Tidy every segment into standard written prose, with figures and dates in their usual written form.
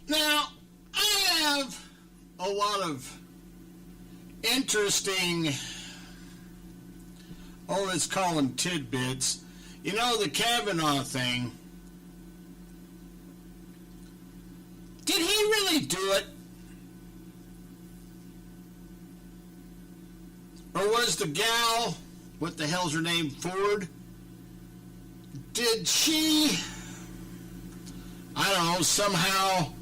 Now, I have a lot of interesting, let's call them tidbits. You know, the Kavanaugh thing. Did he really do it? Or was the gal, what the hell's her name, Ford? Did she, I don't know, somehow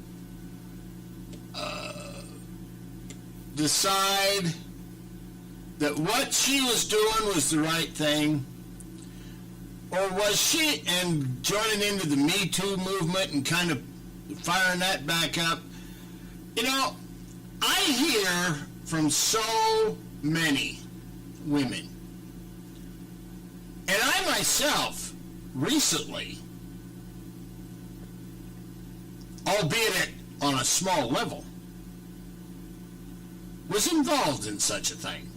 decide that what she was doing was the right thing? Or was she, and joining into the Me Too movement and kind of firing that back up? You know, I hear from so many women, and I myself recently, albeit on a small level, was involved in such a thing.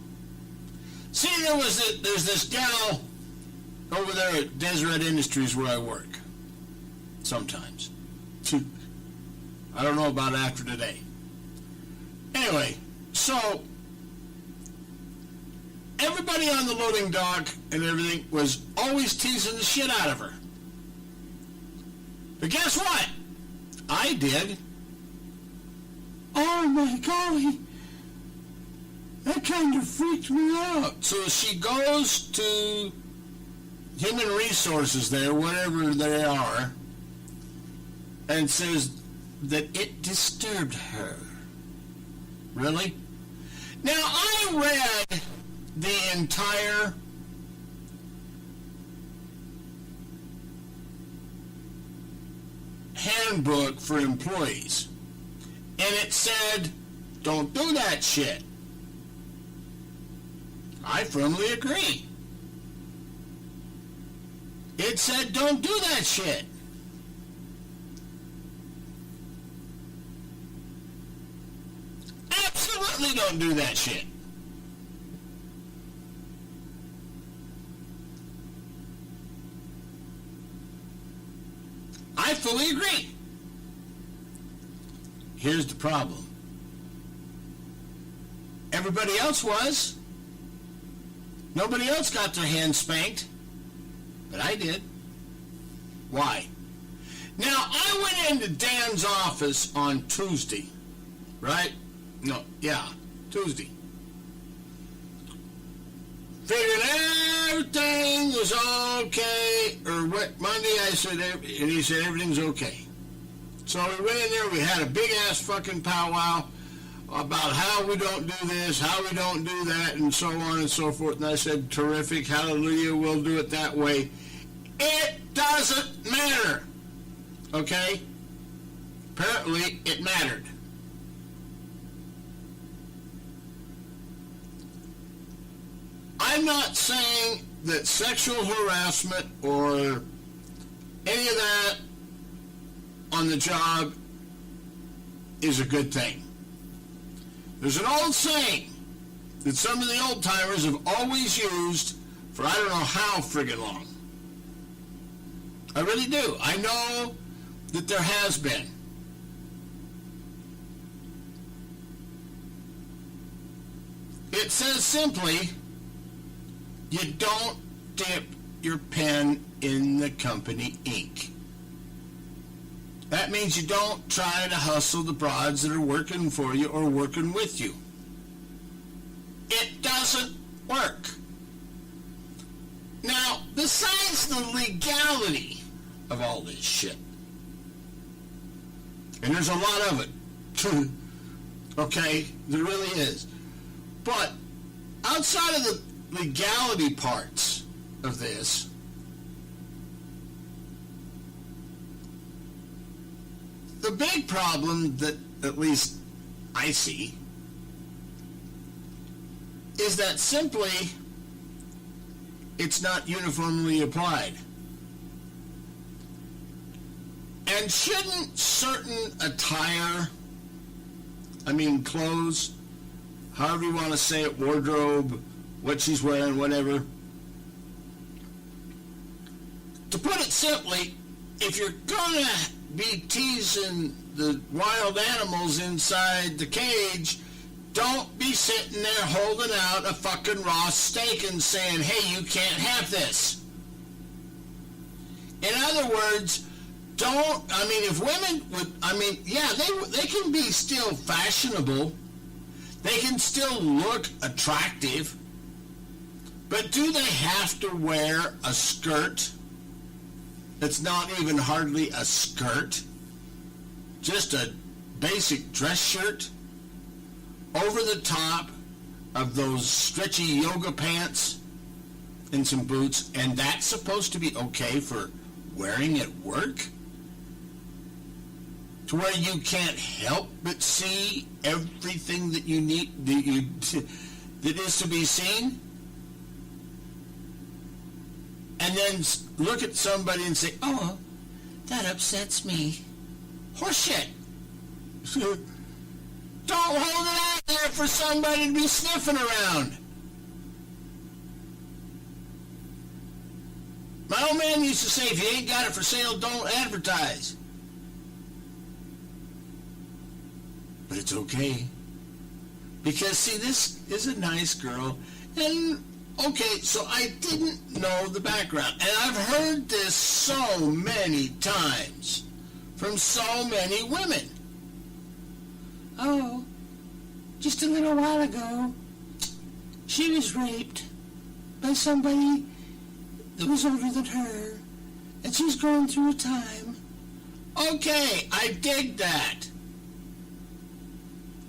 See, there's this gal over there at Deseret Industries where I work. Sometimes. I don't know about after today. Anyway, so everybody on the loading dock and everything was always teasing the shit out of her. But guess what? I did. Oh my golly. That kind of freaked me out. So she goes to Human Resources there, whatever they are, and says that it disturbed her. Really? Now, I read the entire handbook for employees, and it said, don't do that shit. I firmly agree. It said, don't do that shit. Absolutely don't do that shit. I fully agree. Here's the problem. Everybody else was. Nobody else got their hands spanked, but I did. Why? Now, I went into Dan's office on Tuesday, right? No, yeah, Tuesday. Figured everything was okay, or what, Monday I said, and he said everything's okay. So we went in there, we had a big-ass fucking powwow about how we don't do this, how we don't do that, and so on and so forth. And I said, terrific, hallelujah, we'll do it that way. It doesn't matter, okay? Apparently, it mattered. I'm not saying that sexual harassment or any of that on the job is a good thing. There's an old saying that some of the old timers have always used for I don't know how friggin' long. I really do. I know that there has been. It says simply, you don't dip your pen in the company ink. That means you don't try to hustle the broads that are working for you or working with you. It doesn't work. Now, besides the legality of all this shit, and there's a lot of it, okay, there really is, but outside of the legality parts of this, the big problem that at least I see is that simply it's not uniformly applied. And shouldn't certain attire, clothes, however you want to say it, wardrobe, what she's wearing, whatever, to put it simply, if you're gonna be teasing the wild animals inside the cage. Don't be sitting there holding out a fucking raw steak and saying, hey, you can't have this. In other words, if women would, yeah, they can be still fashionable. They can still look attractive. But do they have to wear a skirt that's not even hardly a skirt? Just a basic dress shirt over the top of those stretchy yoga pants and some boots, and that's supposed to be okay for wearing at work? To where you can't help but see everything that you need, that is to be seen? And then look at somebody and say, oh, that upsets me. Horseshit. Don't hold it out there for somebody to be sniffing around. My old man used to say, if you ain't got it for sale, don't advertise. But it's okay. Because, see, this is a nice girl, and okay, so I didn't know the background. And I've heard this so many times from so many women. Oh, just a little while ago, she was raped by somebody that was older than her, and she's going through a time. Okay, I dig that.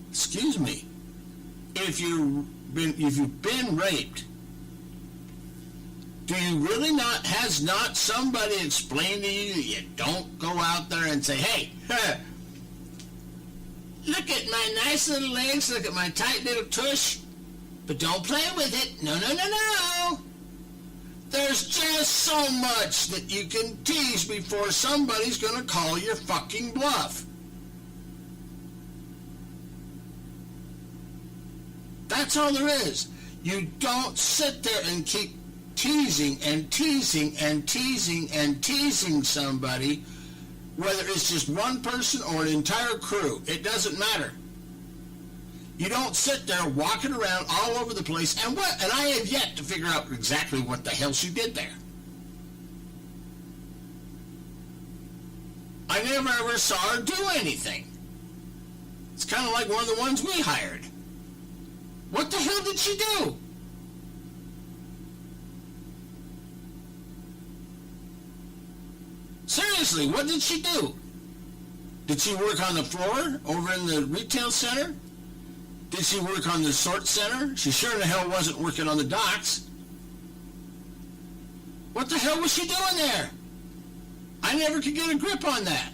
Excuse me. If you've been raped, do you really not, has not somebody explained to you that you don't go out there and say, hey, look at my nice little legs, look at my tight little tush, but don't play with it. No, no, no, no. There's just so much that you can tease before somebody's going to call your fucking bluff. That's all there is. You don't sit there and keep teasing and teasing and teasing and teasing somebody, whether it's just one person or an entire crew. It doesn't matter. You don't sit there walking around all over the place, and I have yet to figure out exactly what the hell she did there. I never ever saw her do anything. It's kind of like one of the ones we hired. What the hell did she do? Seriously, what did she do? Did she work on the floor over in the retail center? Did she work on the sort center? She sure the hell wasn't working on the docks. What the hell was she doing there? I never could get a grip on that.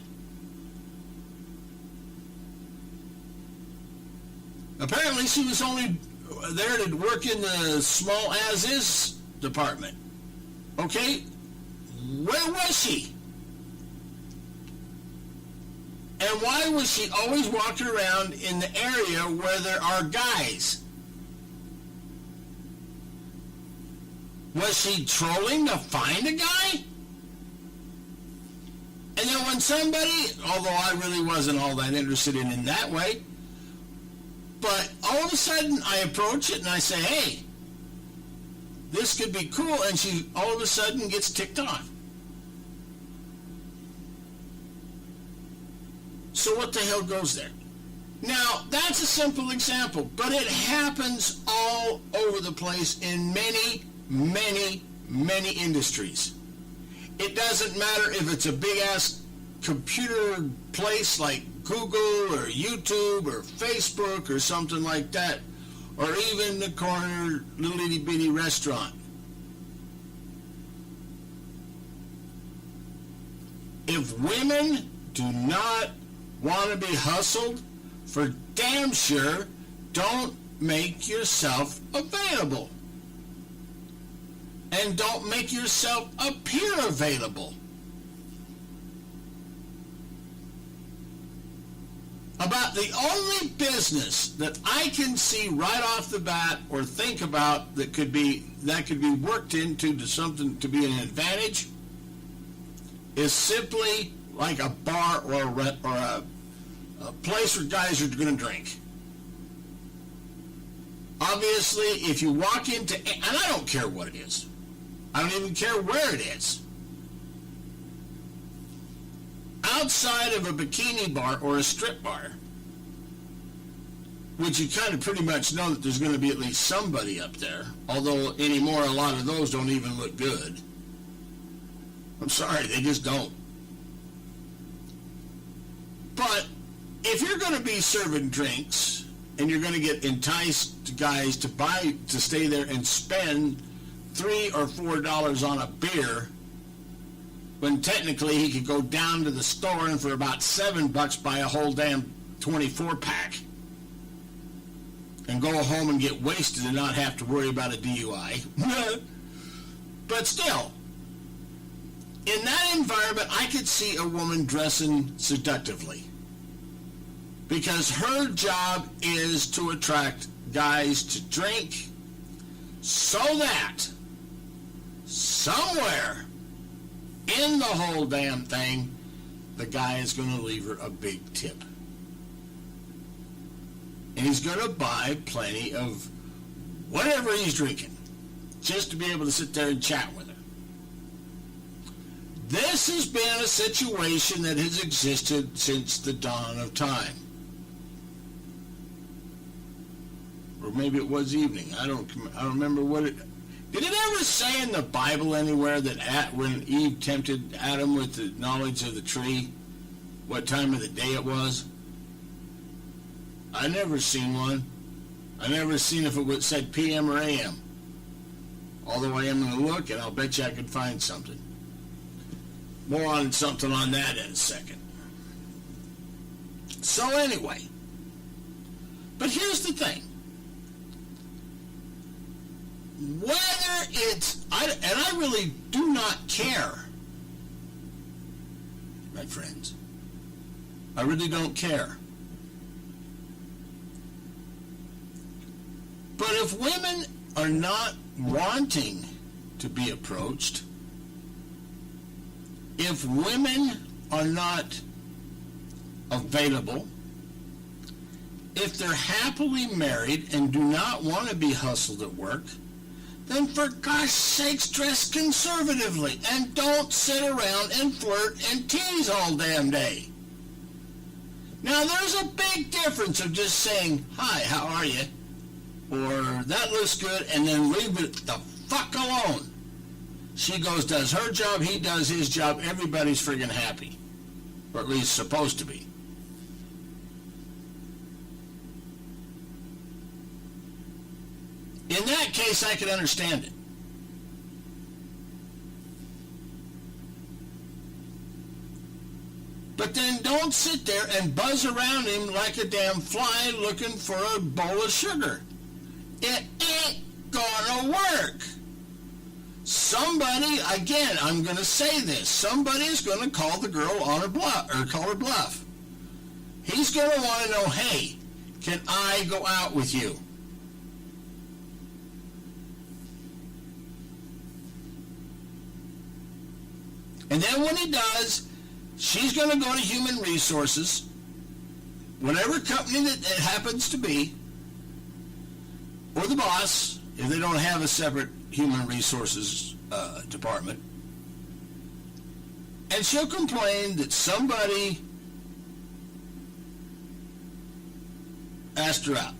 Apparently she was only there to work in the small as-is department. Okay? Where was she? And why was she always walking around in the area where there are guys? Was she trolling to find a guy? And then when somebody, although I really wasn't all that interested in that way, but all of a sudden I approach it and I say, hey, this could be cool, and she all of a sudden gets ticked off. So what the hell goes there? Now, that's a simple example, but it happens all over the place in many, many, many industries. It doesn't matter if it's a big-ass computer place like Google or YouTube or Facebook or something like that, or even the corner little itty-bitty restaurant. If women do not want to be hustled, for damn sure don't make yourself available. And don't make yourself appear available. About the only business that I can see right off the bat or think about that could be worked into to something to be an advantage is simply like a bar or a place where guys are going to drink. Obviously, if you walk into, and I don't care what it is, I don't even care where it is, outside of a bikini bar or a strip bar, which you kind of pretty much know that there's going to be at least somebody up there, although anymore a lot of those don't even look good. I'm sorry, they just don't. But if you're going to be serving drinks and you're going to get enticed guys to stay there and spend $3 or $4 on a beer, when technically he could go down to the store and for about $7 buy a whole damn 24-pack and go home and get wasted and not have to worry about a DUI. But still, in that environment, I could see a woman dressing seductively, because her job is to attract guys to drink so that somewhere in the whole damn thing, the guy is going to leave her a big tip. And he's going to buy plenty of whatever he's drinking, just to be able to sit there and chat with her. This has been a situation that has existed since the dawn of time. Or maybe it was evening. I don't remember what it... Did it ever say in the Bible anywhere that when Eve tempted Adam with the knowledge of the tree, what time of the day it was? I never seen one. I never seen if it said PM or AM. Although I am going to look, and I'll bet you I could find something. More on something on that in a second. So anyway, but here's the thing. Whether it's, and I really do not care, my friends. I really don't care. But if women are not wanting to be approached, if women are not available, if they're happily married and do not want to be hustled at work, then for gosh sakes, dress conservatively and don't sit around and flirt and tease all damn day. Now, there's a big difference of just saying, hi, how are you? Or, that looks good, and then leave it the fuck alone. She goes, does her job, he does his job, everybody's friggin' happy. Or at least supposed to be. In that case, I can understand it. But then don't sit there and buzz around him like a damn fly looking for a bowl of sugar. It ain't gonna work. Somebody, again, I'm going to say this, somebody's going to call the girl on her bluff, or call her bluff. He's going to want to know, hey, can I go out with you? And then when he does, she's going to go to human resources, whatever company that it happens to be, or the boss, if they don't have a separate human resources department, and she'll complain that somebody asked her out.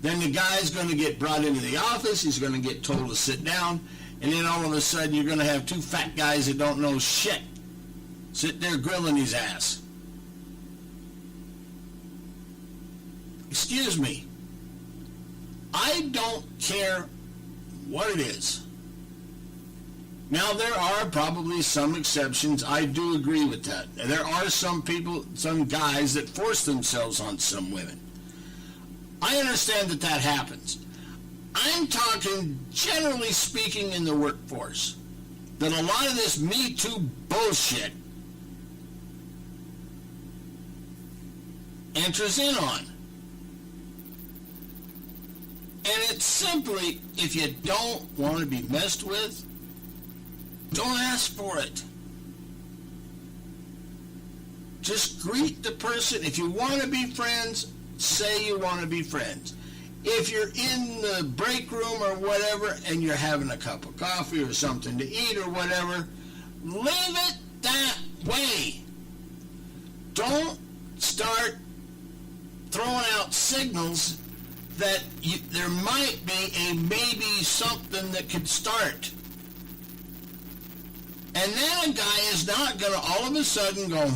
Then the guy's going to get brought into the office, he's going to get told to sit down, and then all of a sudden you're going to have two fat guys that don't know shit sitting there grilling his ass. Excuse me. I don't care what it is. Now, there are probably some exceptions. I do agree with that. There are some people, some guys that force themselves on some women. I understand that that happens. I'm talking, generally speaking, in the workforce, that a lot of this Me Too bullshit enters in on. And it's simply, if you don't want to be messed with, don't ask for it. Just greet the person. If you want to be friends, say you want to be friends. If you're in the break room or whatever and you're having a cup of coffee or something to eat or whatever, leave it that way. Don't start throwing out signals that there might be a maybe something that could start. And then a guy is not going to all of a sudden go,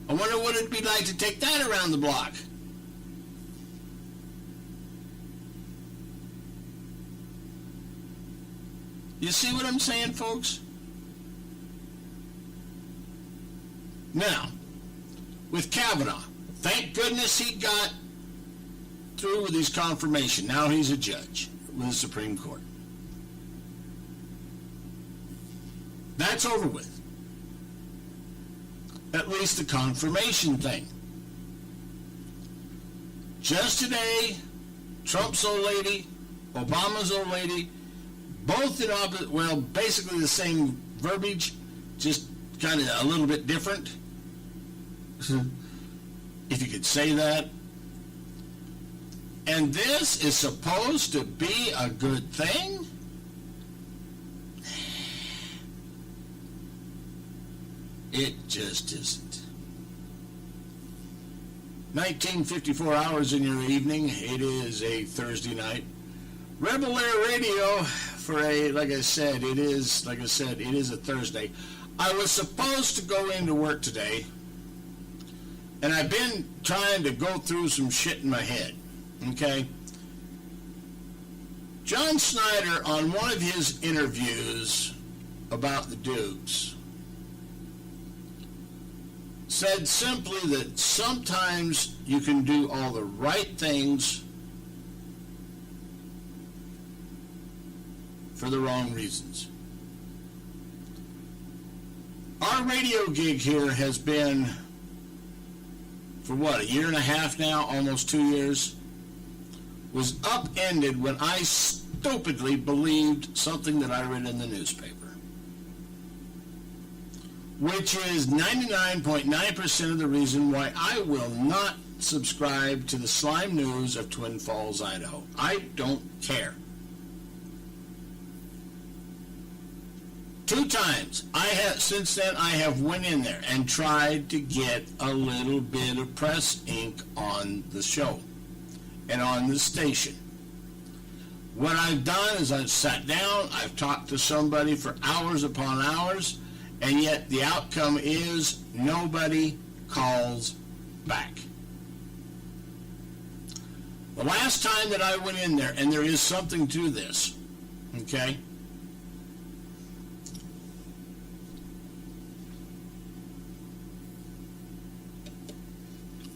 I wonder what it'd be like to take that around the block. You see what I'm saying, folks? Now, with Kavanaugh, thank goodness he got through with his confirmation. Now he's a judge with the Supreme Court. That's over with. At least the confirmation thing. Just today, Trump's old lady, Obama's old lady, both in opposite, well, basically the same verbiage, just kind of a little bit different, if you could say that. And this is supposed to be a good thing? It just isn't. 1954 hours in your evening. It is a Thursday night. Rebel Air Radio for like I said, it is a Thursday. I was supposed to go into work today, and I've been trying to go through some shit in my head, okay? John Snyder, on one of his interviews about the Dukes, said simply that sometimes you can do all the right things for the wrong reasons. Our radio gig here has been, for what, a year and a half now, almost 2 years, was upended when I stupidly believed something that I read in the newspaper, which is 99.9% of the reason why I will not subscribe to the slime news of Twin Falls, Idaho. I don't care. 2 times since then I have went in there and tried to get a little bit of press ink on the show and on the station. What I've done is I've sat down, I've talked to somebody for hours upon hours, and yet the outcome is nobody calls back. The last time that I went in there, and there is something to this, okay?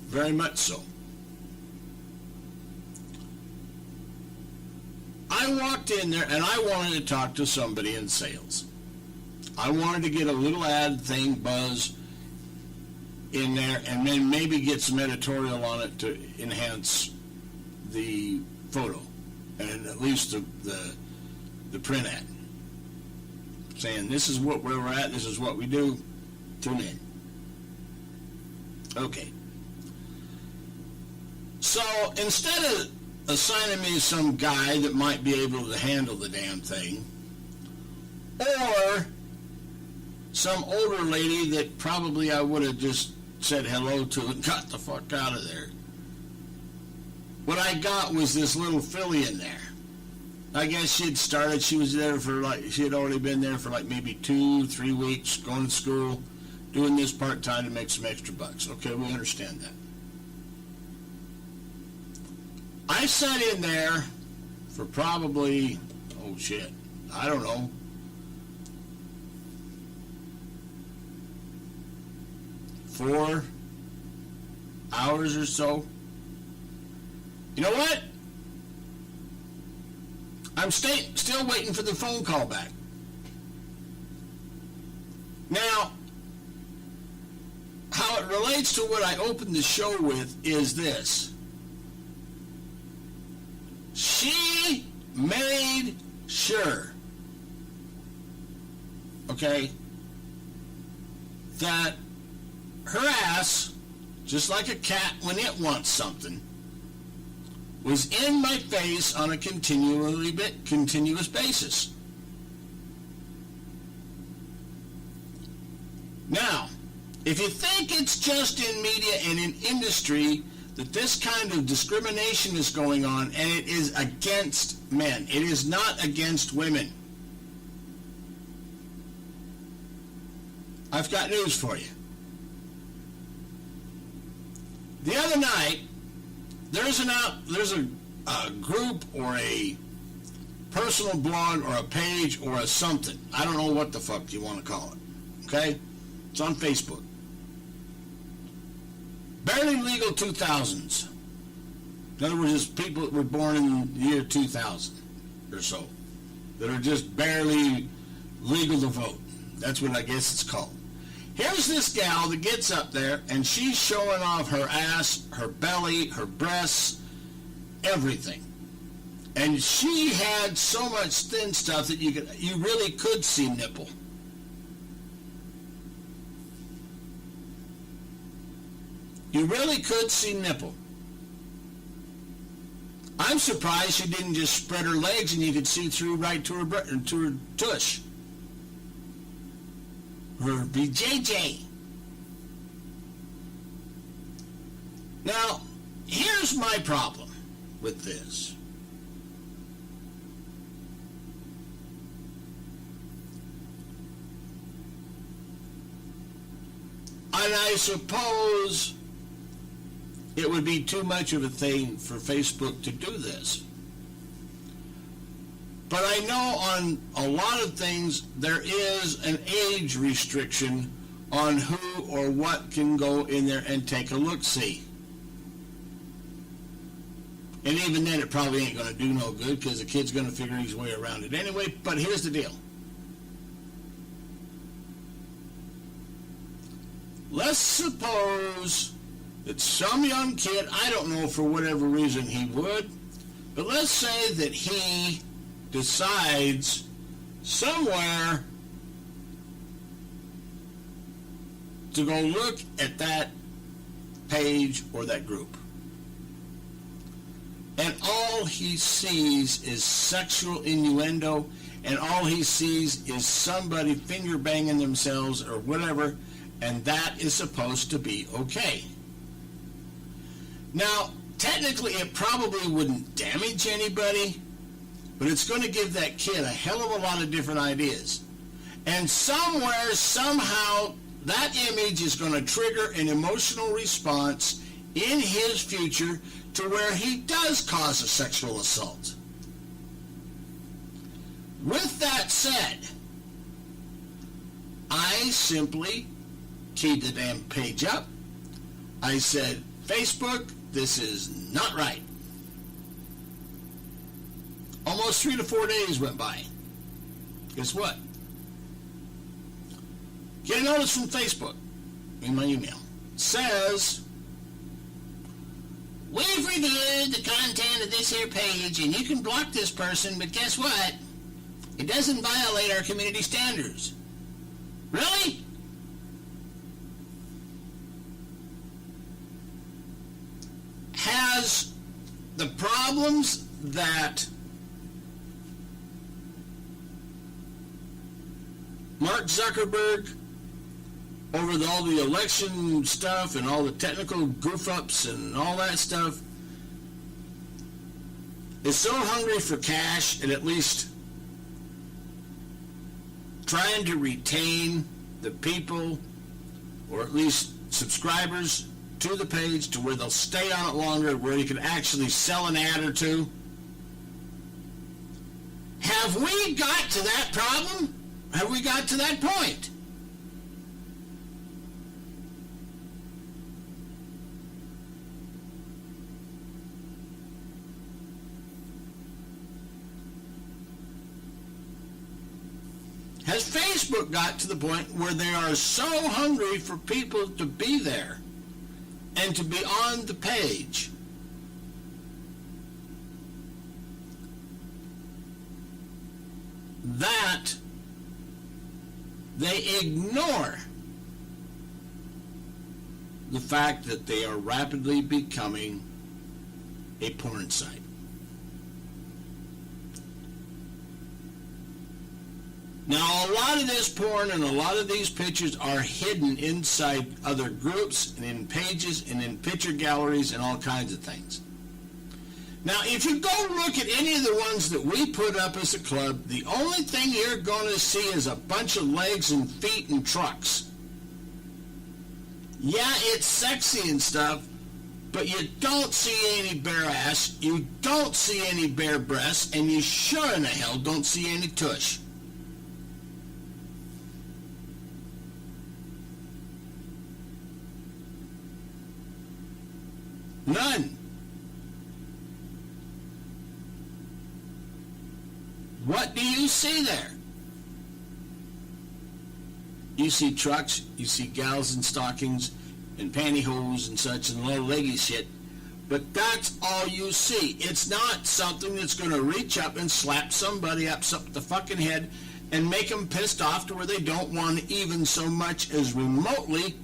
Very much so. I walked in there and I wanted to talk to somebody in sales. I wanted to get a little ad thing buzz in there and then maybe get some editorial on it to enhance the photo and at least the print ad. Saying this is where we're at, this is what we do, tune in. Okay. So instead of assigning me some guy that might be able to handle the damn thing, or some older lady that probably I would have just said hello to and got the fuck out of there, what I got was this little filly in there. I guess she had already been there for like maybe 2-3 weeks, going to school, doing this part-time to make some extra bucks. Okay, we understand that. I sat in there for probably, I don't know, 4 hours or so. You know what? I'm still waiting for the phone call back. Now, how it relates to what I opened the show with is this. She made sure, okay, that her ass, just like a cat when it wants something, was in my face on a continuous basis. Now, if you think it's just in media and in industry that this kind of discrimination is going on, and it is against men, it is not against women, I've got news for you. The other night, there's a group or a personal blog or a page or a something. I don't know what the fuck you want to call it. Okay? It's on Facebook. Barely Legal 2000s. In other words, it's people that were born in the year 2000 or so that are just barely legal to vote. That's what I guess it's called. Here's this gal that gets up there and she's showing off her ass, her belly, her breasts, everything. And she had so much thin stuff that you really could see nipple. You really could see nipple. I'm surprised she didn't just spread her legs and you could see through right to her tush. Her BJJ. Now, here's my problem with this. And I suppose it would be too much of a thing for Facebook to do this. But I know on a lot of things there is an age restriction on who or what can go in there and take a look-see. And even then it probably ain't going to do no good because the kid's going to figure his way around it anyway. But here's the deal. Let's suppose that some young kid, I don't know for whatever reason he would, but let's say that he decides somewhere to go look at that page or that group. And all he sees is sexual innuendo, and all he sees is somebody finger banging themselves or whatever, and that is supposed to be okay. Now, technically it probably wouldn't damage anybody, but it's going to give that kid a hell of a lot of different ideas. And somewhere, somehow, that image is going to trigger an emotional response in his future to where he does cause a sexual assault. With that said, I simply keyed the damn page up. I said, Facebook, this is not right. Almost 3 to 4 days went by. Guess what? Get a notice from Facebook in my email. It says, we've reviewed the content of this here page and you can block this person, but guess what? It doesn't violate our community standards. Really? Has the problems that Mark Zuckerberg over all the election stuff and all the technical goof-ups and all that stuff is so hungry for cash and at least trying to retain the people or at least subscribers to the page to where they'll stay on it longer, where you can actually sell an ad or two? Have we got to that problem? Have we got to that point? Has Facebook got to the point where they are so hungry for people to be there and to be on the page that they ignore the fact that they are rapidly becoming a porn site. Now, a lot of this porn and a lot of these pictures are hidden inside other groups and in pages and in picture galleries and all kinds of things. Now, if you go look at any of the ones that we put up as a club, the only thing you're going to see is a bunch of legs and feet and trucks. Yeah, it's sexy and stuff, but you don't see any bare ass, you don't see any bare breasts, and you sure in the hell don't see any tush. None. What do you see there? You see trucks, you see gals in stockings and pantyhose and such and little leggy shit, but that's all you see. It's not something that's going to reach up and slap somebody up the fucking head and make them pissed off to where they don't want to even so much as remotely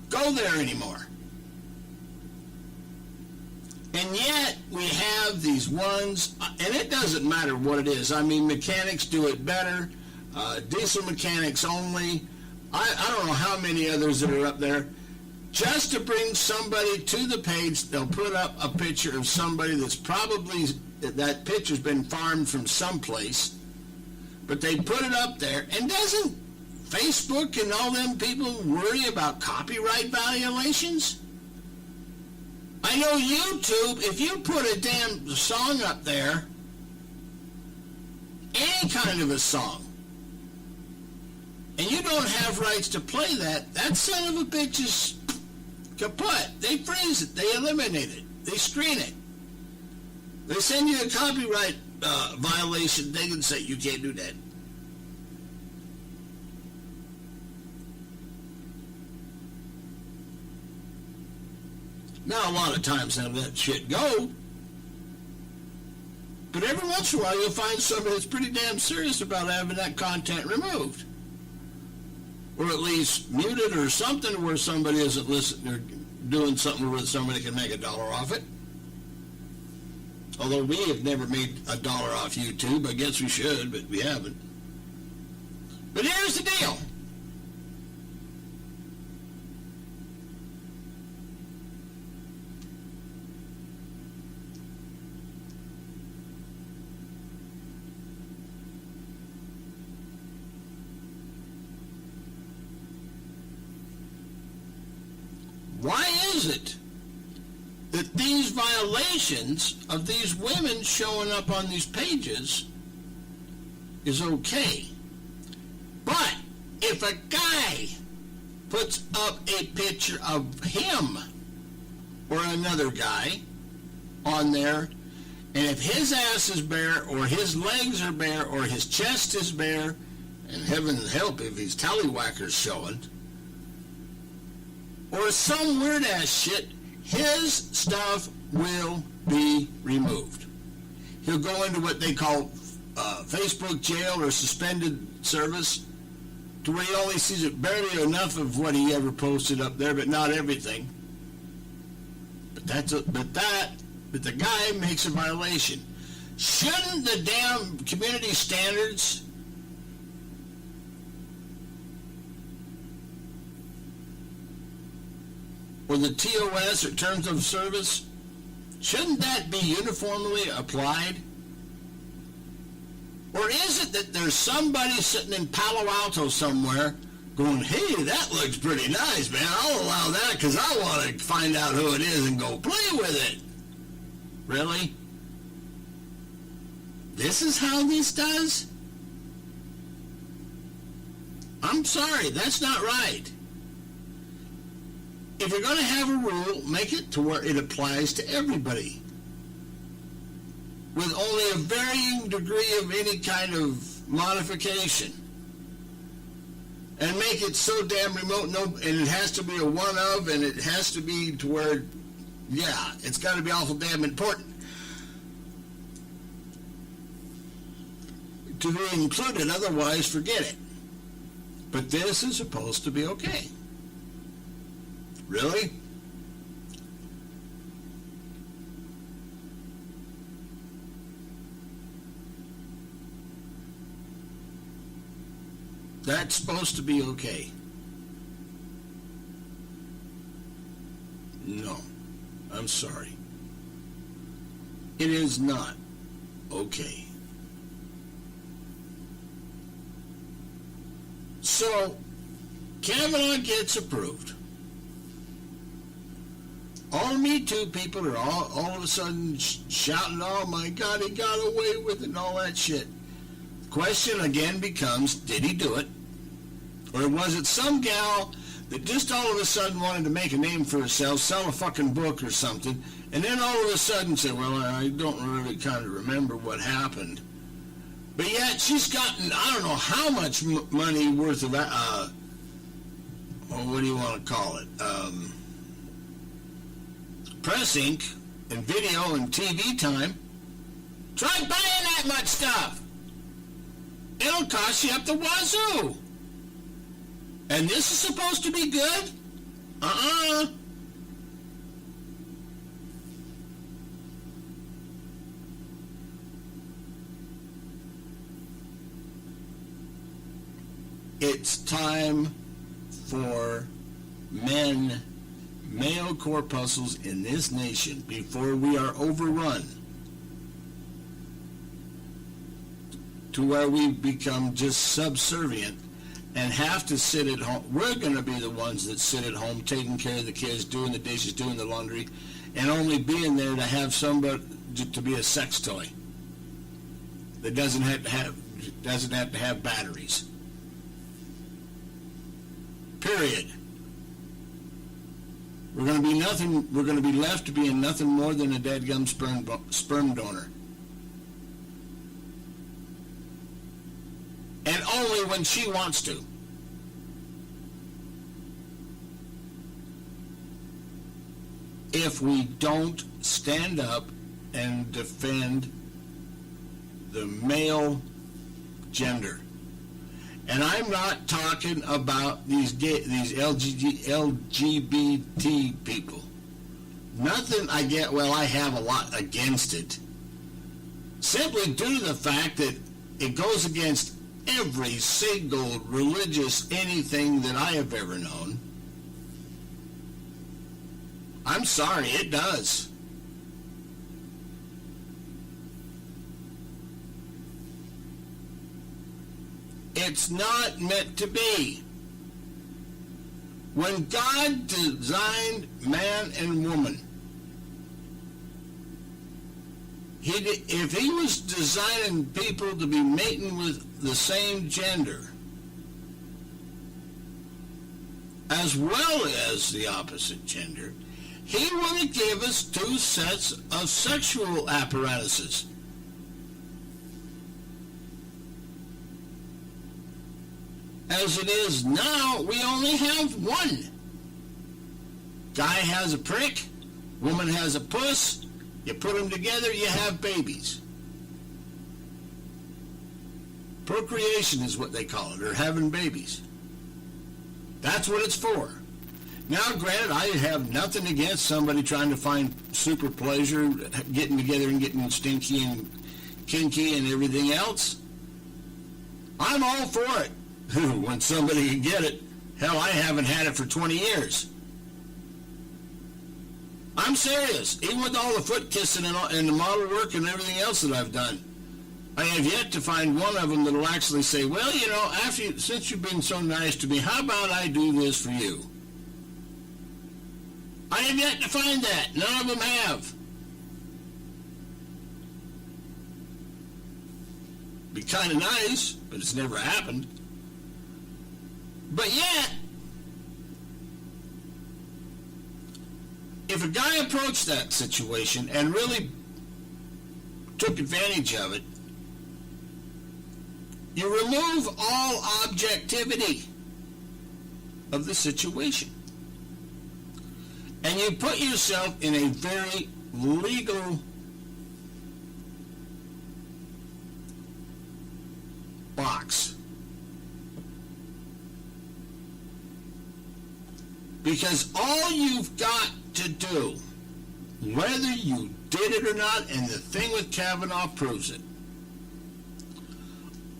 go there anymore. And yet, we have these ones, and it doesn't matter what it is. I mean, mechanics do it better, diesel mechanics only. I don't know how many others that are up there. Just to bring somebody to the page, they'll put up a picture of somebody that's probably, that picture's been farmed from someplace, but they put it up there. And doesn't Facebook and all them people worry about copyright violations? I know YouTube, if you put a damn song up there, any kind of a song, and you don't have rights to play that, that son of a bitch is kaput. They freeze it. They eliminate it. They screen it. They send you a copyright violation. They can say, you can't do that. Now, a lot of times how that shit go, but every once in a while you'll find somebody that's pretty damn serious about having that content removed. Or at least muted or something where somebody isn't listening or doing something where somebody can make $1 off it. Although we have never made $1 off YouTube. I guess we should, but we haven't. But here's the deal. Why is it that these violations of these women showing up on these pages is okay? But if a guy puts up a picture of him or another guy on there, and if his ass is bare or his legs are bare or his chest is bare, and heaven help if his tallywhacker's showing, or some weird-ass shit, his stuff will be removed. He'll go into what they call Facebook jail or suspended service, to where he only sees it barely enough of what he ever posted up there, but not everything. But the guy makes a violation. Shouldn't the damn community standards or the TOS, or Terms of Service, shouldn't that be uniformly applied? Or is it that there's somebody sitting in Palo Alto somewhere going, hey, that looks pretty nice, man, I'll allow that because I want to find out who it is and go play with it? Really? This is how this does? I'm sorry, that's not right. If you're going to have a rule, make it to where it applies to everybody, with only a varying degree of any kind of modification. And make it so damn remote, and it has to be a one of, and it has to be to where, yeah, it's got to be awful damn important to be included, otherwise forget it. But this is supposed to be okay. Really? That's supposed to be okay. No, I'm sorry. It is not okay. So, Kavanaugh gets approved. All the Me Too people are all of a sudden shouting, oh my God, he got away with it and all that shit. The question again becomes, did he do it? Or was it some gal that just all of a sudden wanted to make a name for herself, sell a fucking book or something, and then all of a sudden say, well, I don't really kind of remember what happened. But yet she's gotten, I don't know how much money worth of, well, what do you want to call it? Press ink and video and TV time. Try buying that much stuff. It'll cost you up the wazoo. And this is supposed to be good? It's time for male corpuscles in this nation before we are overrun to where we become just subservient and have to sit at home. We're going to be the ones that sit at home taking care of the kids, doing the dishes, doing the laundry, and only being there to have somebody to be a sex toy that doesn't have to have batteries. Period. We're going to be nothing. We're going to be left to being nothing more than a dadgum sperm donor, and only when she wants to. If we don't stand up and defend the male gender. And I'm not talking about these LGBT people. Nothing I get, well, I have a lot against it. Simply due to the fact that it goes against every single religious anything that I have ever known. I'm sorry, it does. It's not meant to be. When God designed man and woman, if he was designing people to be mating with the same gender, as well as the opposite gender, he would have given us two sets of sexual apparatuses. As it is now, we only have one. Guy has a prick, woman has a puss, you put them together, you have babies. Procreation is what they call it, or having babies. That's what it's for. Now, granted, I have nothing against somebody trying to find super pleasure, getting together and getting stinky and kinky and everything else. I'm all for it. When somebody can get it. Hell, I haven't had it for 20 years. I'm serious. Even with all the foot kissing and the model work and everything else that I've done, I have yet to find one of them that will actually say, well, you know, since you've been so nice to me, how about I do this for you? I have yet to find that. None of them have. Be kind of nice, but it's never happened. But yet, if a guy approached that situation and really took advantage of it, you remove all objectivity of the situation. And you put yourself in a very legal box. Because all you've got to do, whether you did it or not, and the thing with Kavanaugh proves it,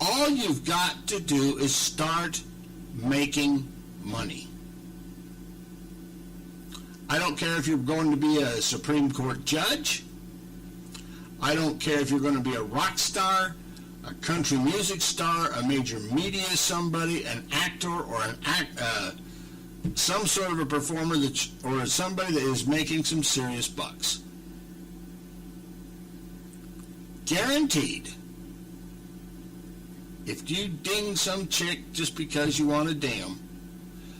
All you've got to do is start making money. I don't care if you're going to be a Supreme Court judge. I don't care if you're going to be a rock star, a country music star, a major media somebody, an actor, or some sort of a performer or somebody that is making some serious bucks. Guaranteed. If you ding some chick just because you want to ding them,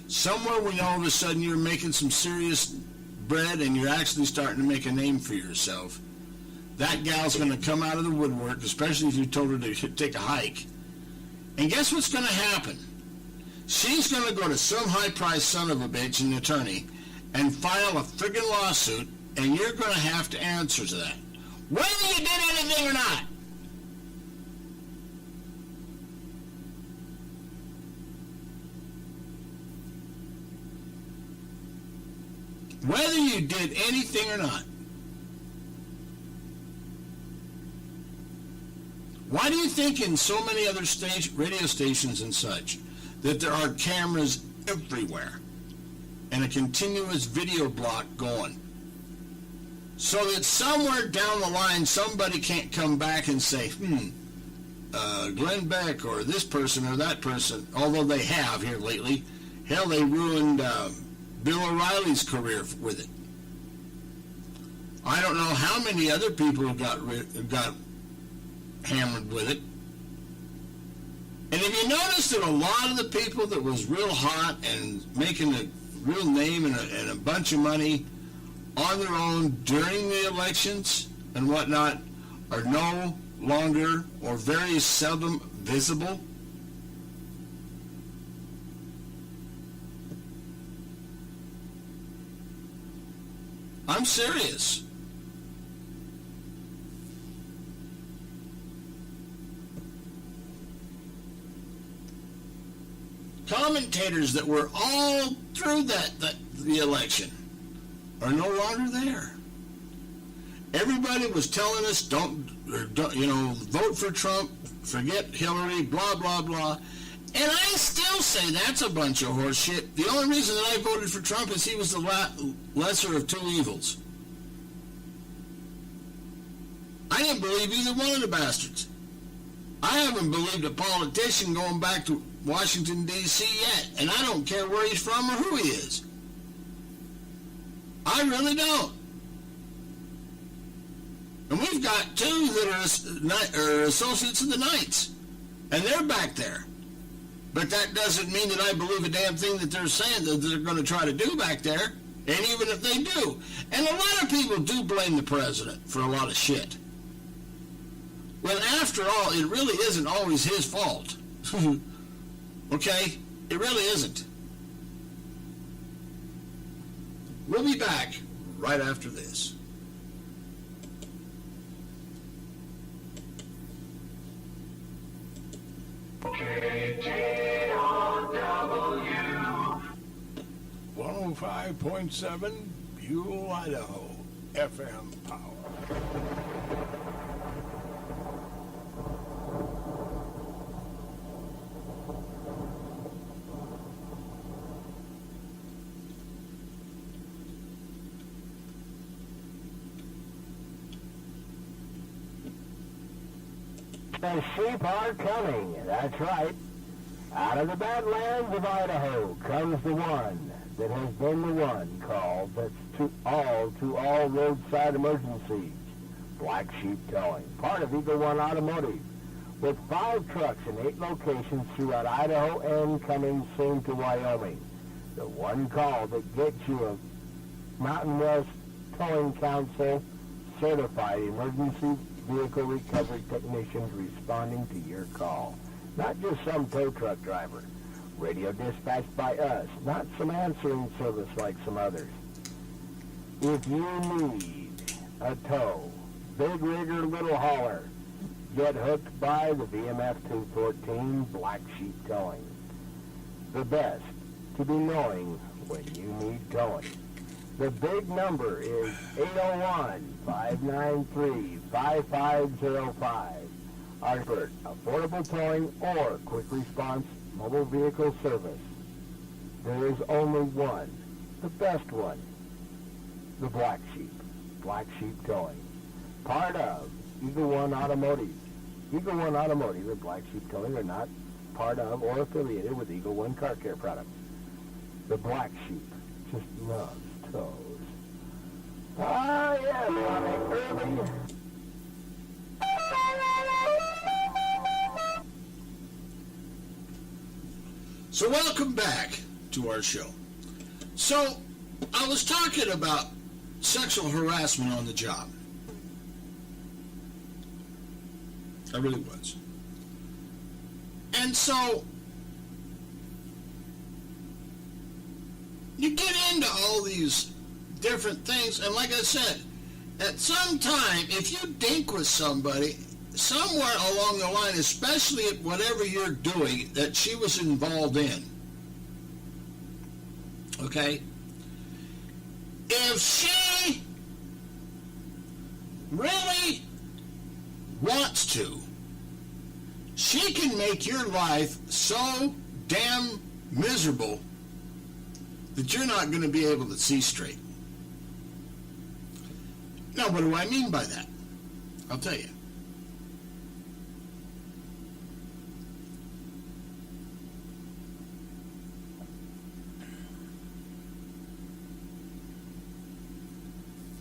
somewhere when all of a sudden you're making some serious bread and you're actually starting to make a name for yourself, that gal's going to come out of the woodwork, especially if you told her to take a hike. And guess what's going to happen? She's going to go to some high-priced son of a bitch, an attorney, and file a friggin' lawsuit, and you're going to have to answer to that, whether you did anything or not. Whether you did anything or not. Why do you think in so many other radio stations and such that there are cameras everywhere and a continuous video block going? So that somewhere down the line somebody can't come back and say, Glenn Beck or this person or that person, although they have here lately. Hell, they ruined Bill O'Reilly's career with it. I don't know how many other people got hammered with it. And if you notice that a lot of the people that was real hot and making a real name and a bunch of money on their own during the elections and whatnot are no longer or very seldom visible. I'm serious. Commentators that were all through the election are no longer there. Everybody was telling us don't vote for Trump, forget Hillary, blah blah blah. And I still say that's a bunch of horse shit. The only reason that I voted for Trump is he was the lesser of two evils. I didn't believe either one of the bastards. I haven't believed a politician going back to Washington, D.C. yet, and I don't care where he's from or who he is. I really don't. And we've got two that are associates of the Knights, and they're back there. But that doesn't mean that I believe a damn thing that they're saying that they're going to try to do back there, and even if they do. And a lot of people do blame the president for a lot of shit. Well, after all, it really isn't always his fault. Okay? It really isn't. We'll be back right after this. KTOW 105.7 Buell, Idaho, FM power. The sheep are coming, that's right. Out of the Badlands of Idaho comes the one that has been the one called that's to all roadside emergencies. Black Sheep Towing, part of Eagle One Automotive, with 5 trucks in 8 locations throughout Idaho and coming soon to Wyoming. The one call that gets you a Mountain West Towing Council certified emergency vehicle recovery technicians responding to your call. Not just some tow truck driver. Radio dispatched by us, not some answering service like some others. If you need a tow, big rig or little hauler, get hooked by the VMF 214 Black Sheep Towing. The best to be knowing when you need towing. The big number is 801-593-5505. Hartford, affordable towing or quick response mobile vehicle service. There is only one, the best one, the Black Sheep. Black Sheep Towing. Part of Eagle One Automotive. Eagle One Automotive and Black Sheep Towing are not part of or affiliated with Eagle One Car Care products. The Black Sheep just loves tows. Ah, yes, running early. So welcome back to our show. So I was talking about sexual harassment on the job. I really was. And so you get into all these different things, and like I said, at some time, if you dink with somebody, somewhere along the line, especially at whatever you're doing that she was involved in, okay, if she really wants to, she can make your life so damn miserable that you're not going to be able to see straight. Now, what do I mean by that? I'll tell you.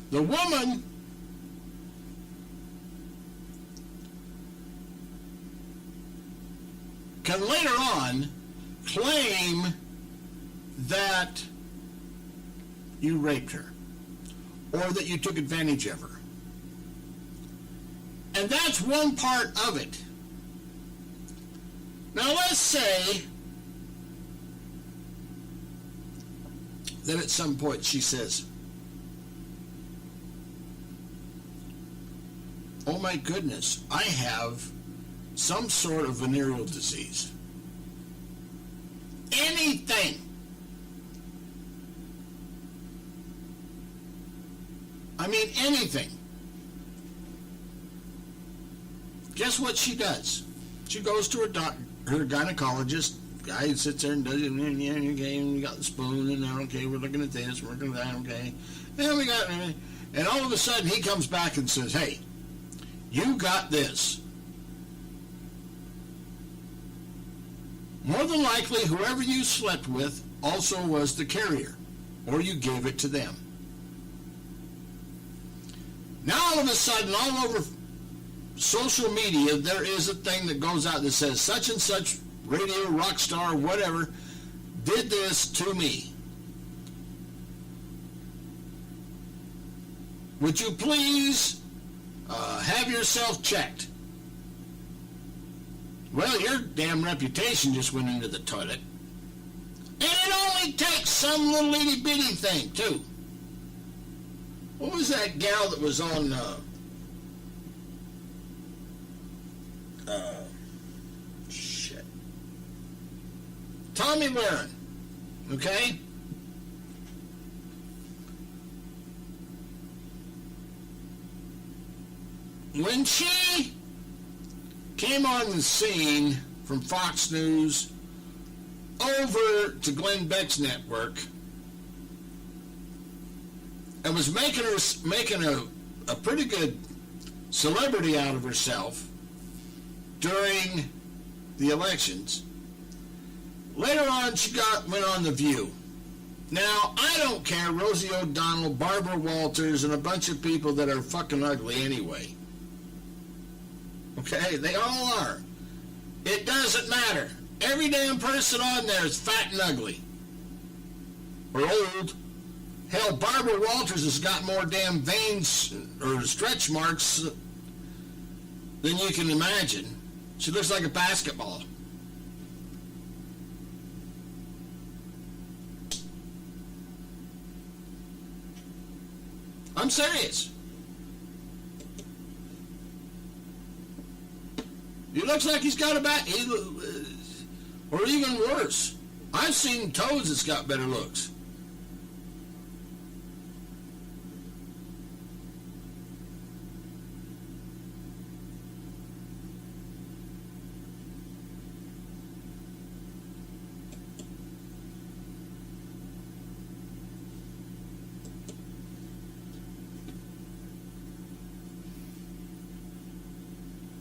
The woman can later on claim that you raped her or that you took advantage of her. And that's one part of it. Now let's say that at some point she says, "Oh my goodness, I have some sort of venereal disease." Anything. I mean anything. Guess what she does? She goes to her gynecologist. Guy sits there and does it. Yeah, okay, we got the spoon, and now okay, we're looking at this, we're looking at that, okay. And we got, and all of a sudden he comes back and says, "Hey, you got this." More than likely, whoever you slept with also was the carrier, or you gave it to them. Now all of a sudden, all over social media, there is a thing that goes out that says such and such radio rock star, whatever, did this to me. Would you please have yourself checked? Well, your damn reputation just went into the toilet. And it only takes some little itty-bitty thing, too. What was that gal that was on, shit. Tommy Lahren, okay? When she came on the scene from Fox News over to Glenn Beck's network and was making a pretty good celebrity out of herself during the elections. Later on, she went on The View. Now, I don't care, Rosie O'Donnell, Barbara Walters, and a bunch of people that are fucking ugly anyway. Okay, they all are. It doesn't matter. Every damn person on there is fat and ugly. Or old. Hell, Barbara Walters has got more damn veins or stretch marks than you can imagine. She looks like a basketball. I'm serious. He looks like he's got a back, or even worse. I've seen toads that's got better looks.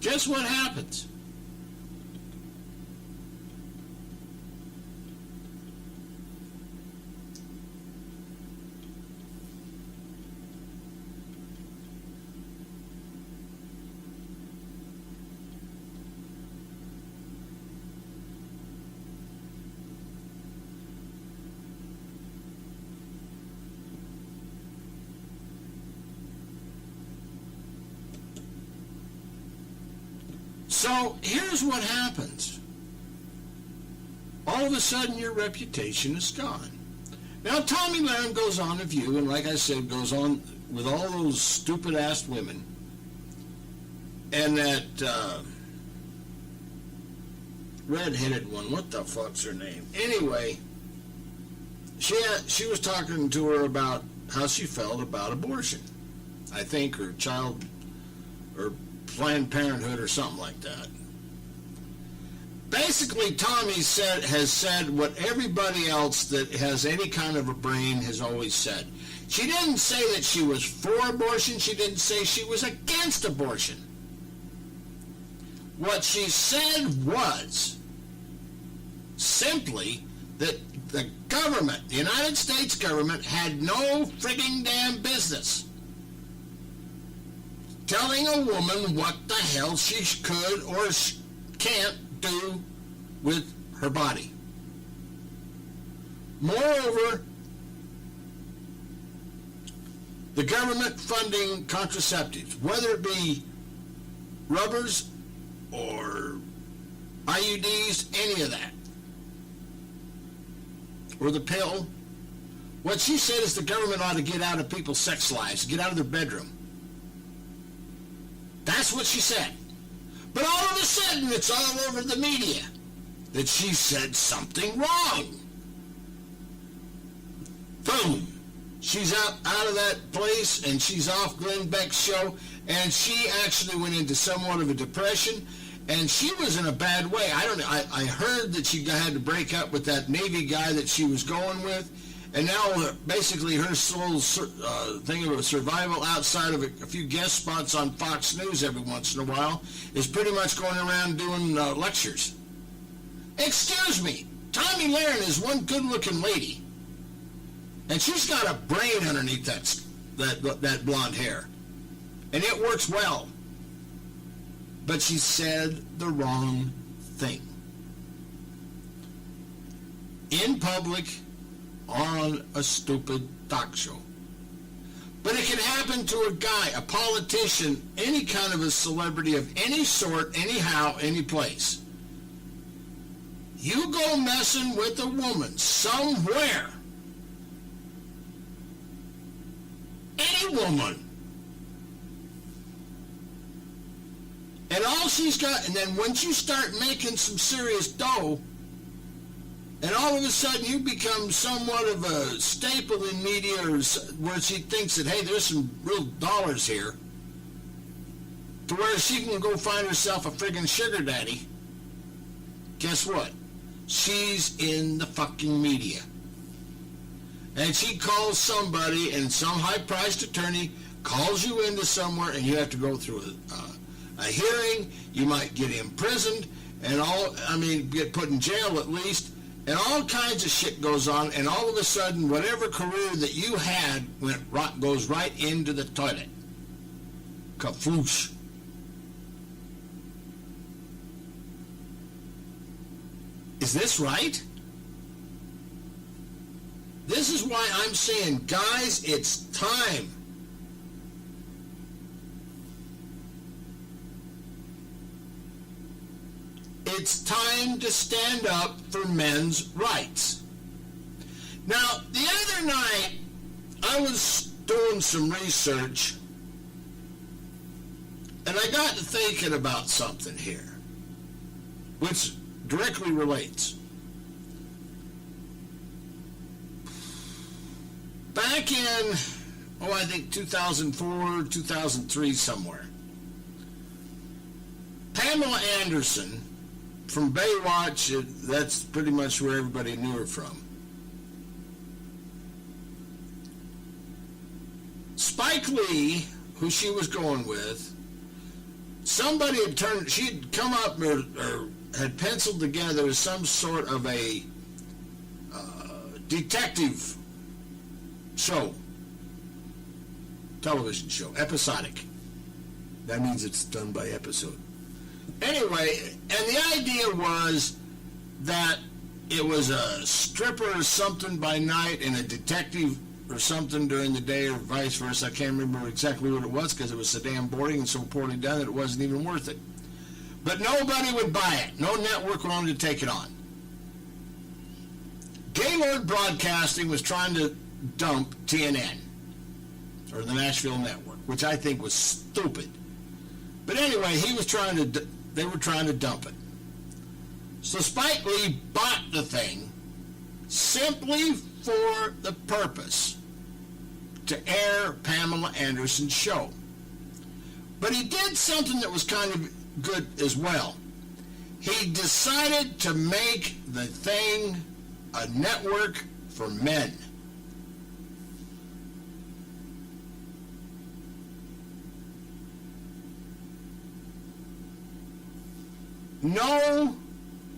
Guess what happens? So here's what happens. All of a sudden, your reputation is gone. Now, Tommy Lahren goes on to view, and like I said, goes on with all those stupid-ass women. And that red-headed one, what the fuck's her name? Anyway, she was talking to her about how she felt about abortion. I think her child, or Planned Parenthood or something like that. Basically, Tommy has said what everybody else that has any kind of a brain has always said. She didn't say that she was for abortion. She didn't say she was against abortion. What she said was simply that the government, the United States government, had no frigging damn business telling a woman what the hell she could or can't do with her body. Moreover, the government funding contraceptives, whether it be rubbers or IUDs, any of that, or the pill, what she said is the government ought to get out of people's sex lives, get out of their bedroom. That's what she said. But all of a sudden, it's all over the media that she said something wrong. Boom. She's out of that place, and she's off Glenn Beck's show, and she actually went into somewhat of a depression, and she was in a bad way. I heard that she had to break up with that Navy guy that she was going with, and now basically her sole thing of a survival outside of a few guest spots on Fox News every once in a while is pretty much going around doing lectures. Excuse me, Tommy Lahren is one good-looking lady, and she's got a brain underneath that blonde hair, and it works well. But she said the wrong thing in public, on a stupid talk show. But it can happen to a guy, a politician, any kind of a celebrity of any sort, anyhow, any place. You go messing with a woman somewhere, any woman, and all she's got, and then once you start making some serious dough, and all of a sudden you become somewhat of a staple in media, where she thinks that, hey, there's some real dollars here, to where she can go find herself a friggin' sugar daddy. Guess what? She's in the fucking media. And she calls somebody, and some high-priced attorney calls you into somewhere, and you have to go through a hearing. You might get imprisoned, and get put in jail at least. And all kinds of shit goes on, and all of a sudden, whatever career that you had goes right into the toilet. Kafoosh. Is this right? This is why I'm saying, guys, it's time. It's time to stand up for men's rights. Now, the other night, I was doing some research, and I got to thinking about something here, which directly relates. Back in, I think 2004, 2003, somewhere, Pamela Anderson from Baywatch, that's pretty much where everybody knew her from. Spike Lee, who she was going with, somebody she had come up or had penciled together some sort of a detective show, television show, episodic. That means it's done by episode. Anyway, and the idea was that it was a stripper or something by night and a detective or something during the day, or vice versa. I can't remember exactly what it was because it was so damn boring and so poorly done that it wasn't even worth it. But nobody would buy it. No network wanted to take it on. Gaylord Broadcasting was trying to dump TNN, or the Nashville Network, which I think was stupid. But anyway, they were trying to dump it. So Spike Lee bought the thing simply for the purpose to air Pamela Anderson's show. But he did something that was kind of good as well. He decided to make the thing a network for men. No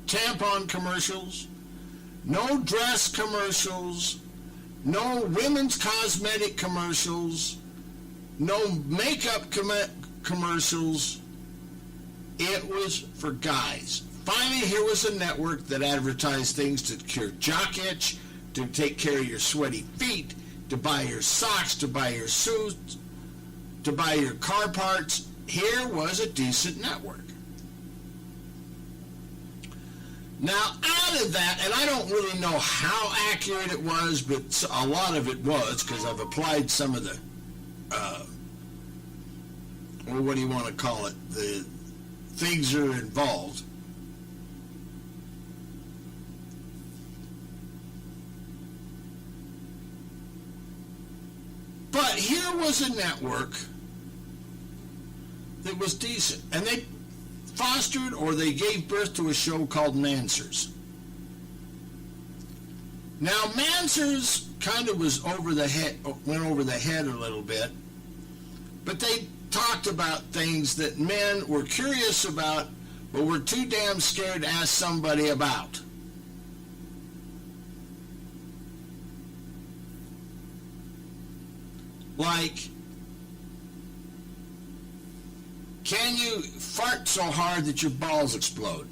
tampon commercials, no dress commercials, no women's cosmetic commercials, no makeup commercials. It was for guys. Finally, here was a network that advertised things to cure jock itch, to take care of your sweaty feet, to buy your socks, to buy your suits, to buy your car parts. Here was a decent network. Now, out of that, and I don't really know how accurate it was, but a lot of it was, because I've applied some of the, or what do you want to call it, the things that are involved. But here was a network that was decent, and they fostered or they gave birth to a show called Mansers. Now, Mansers kind of was went over the head a little bit, but they talked about things that men were curious about, but were too damn scared to ask somebody about. Like, can you fart so hard that your balls explode?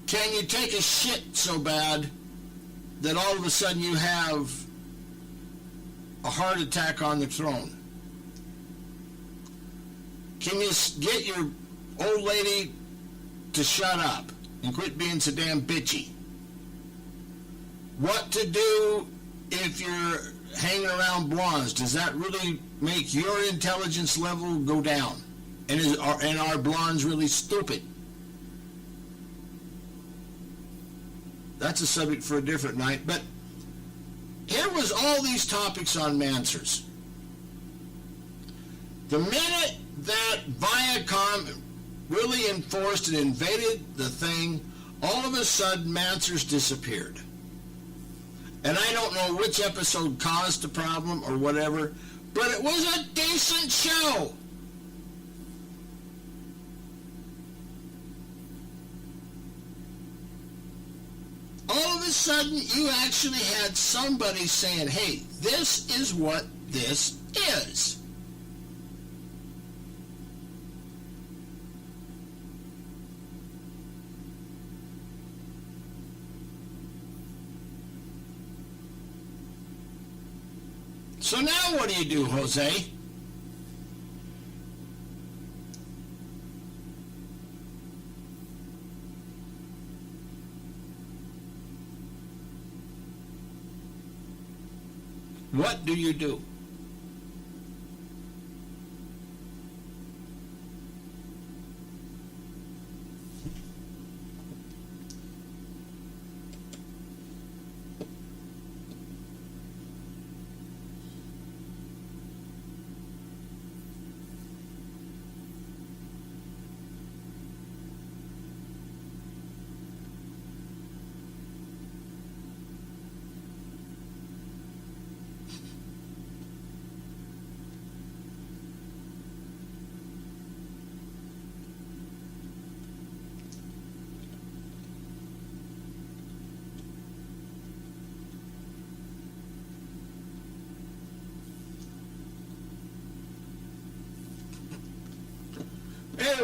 Can you take a shit so bad that all of a sudden you have a heart attack on the throne? Can you get your old lady to shut up and quit being so damn bitchy? What to do if you're hanging around blondes? Does that really make your intelligence level go down? And are blondes really stupid? That's a subject for a different night. But here was all these topics on Mansers. The minute that Viacom really enforced and invaded the thing, all of a sudden Mansers disappeared. And I don't know which episode caused the problem or whatever, but it was a decent show. All of a sudden, you actually had somebody saying, hey, this is what this is. So now what do you do, Jose? What do you do?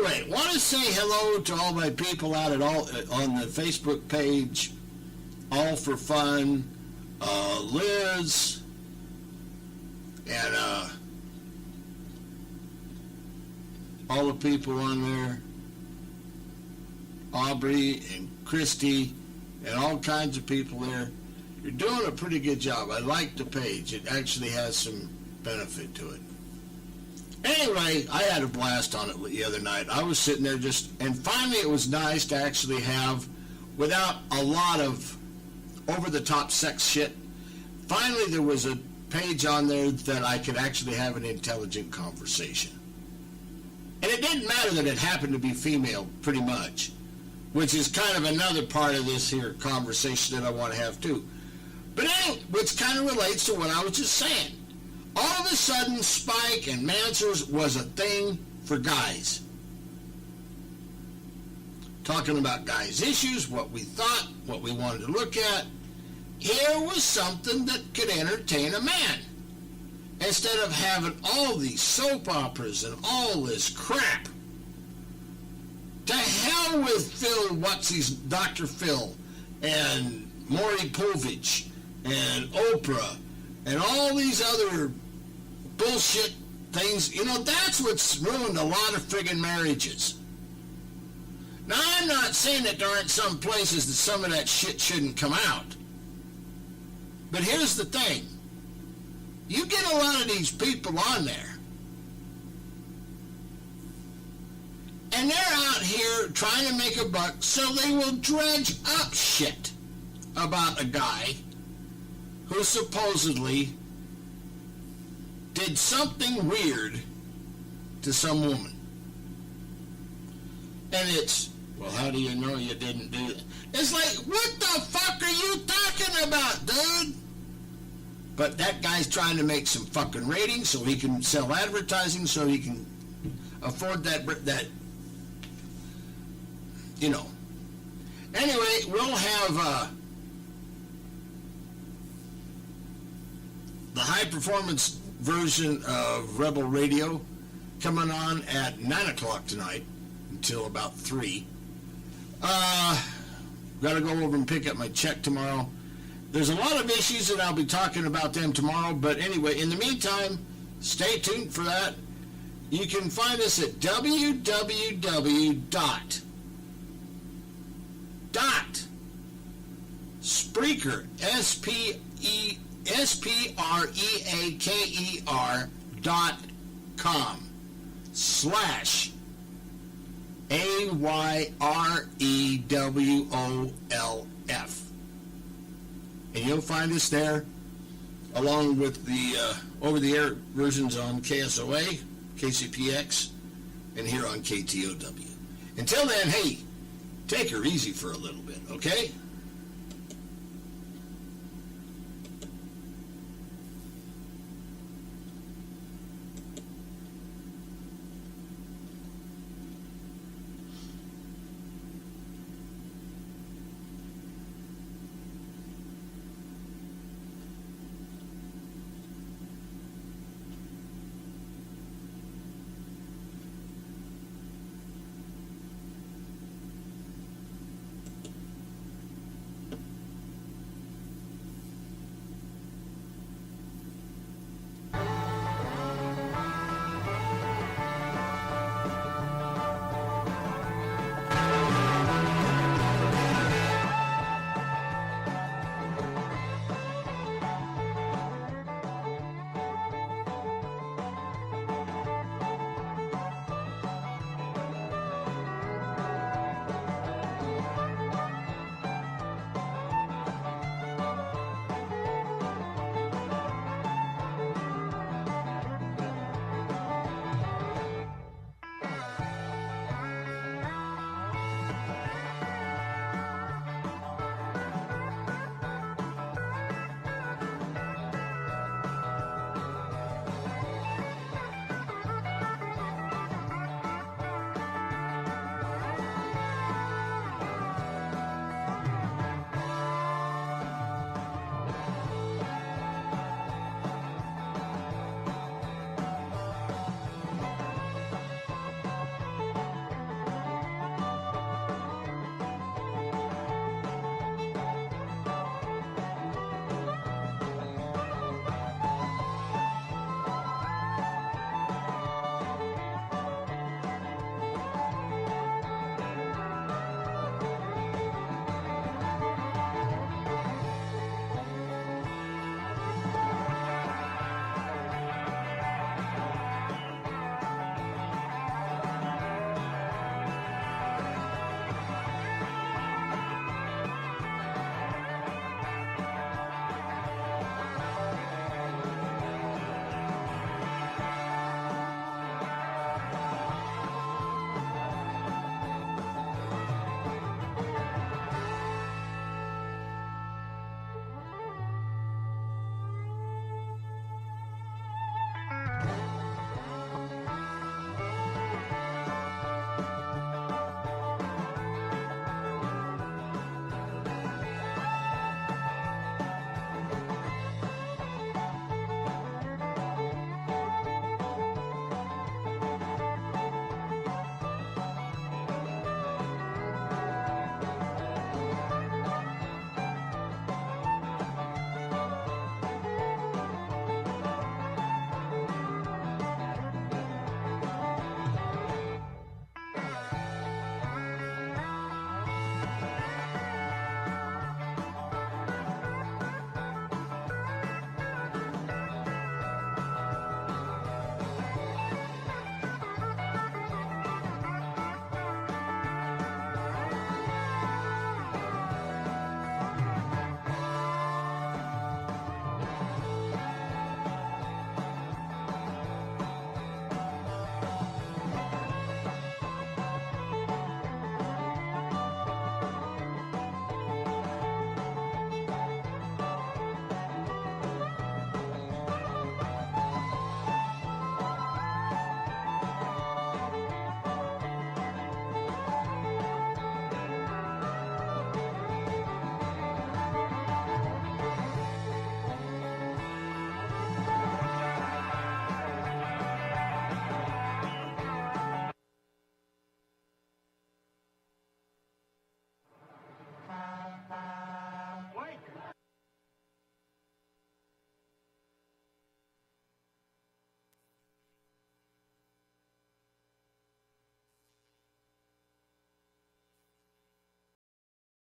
Anyway, want to say hello to all my people out at all on the Facebook page, All for Fun, Liz, and all the people on there, Aubrey and Christy, and all kinds of people there. You're doing a pretty good job. I like the page. It actually has some benefit to it. Anyway, I had a blast on it the other night. I was sitting there and finally it was nice to actually have, without a lot of over-the-top sex shit, finally there was a page on there that I could actually have an intelligent conversation. And it didn't matter that it happened to be female, pretty much, which is kind of another part of this here conversation that I want to have too. But anyway, which kind of relates to what I was just saying. All of a sudden, Spike and Mansers was a thing for guys. Talking about guys' issues, what we thought, what we wanted to look at. Here was something that could entertain a man. Instead of having all these soap operas and all this crap. To hell with Dr. Phil, and Maury Povich, and Oprah, and all these other bullshit things. You know, that's what's ruined a lot of friggin' marriages. Now, I'm not saying that there aren't some places that some of that shit shouldn't come out. But here's the thing. You get a lot of these people on there, and they're out here trying to make a buck, so they will dredge up shit about a guy who supposedly did something weird to some woman. And it's, well, how do you know you didn't do that? It's like, what the fuck are you talking about, dude? But that guy's trying to make some fucking ratings so he can sell advertising, so he can afford that, you know. Anyway, we'll have the high-performance version of Rebel Radio coming on at 9 o'clock tonight until about 3. Got to go over and pick up my check tomorrow. There's a lot of issues, and I'll be talking about them tomorrow. But anyway, in the meantime, stay tuned for that. You can find us at www.spreaker, SPREAKER.com/AYREWOLF. And you'll find us there, along with the over-the-air versions on KSOA, KCPX, and here on KTOW. Until then, hey, take her easy for a little bit, okay?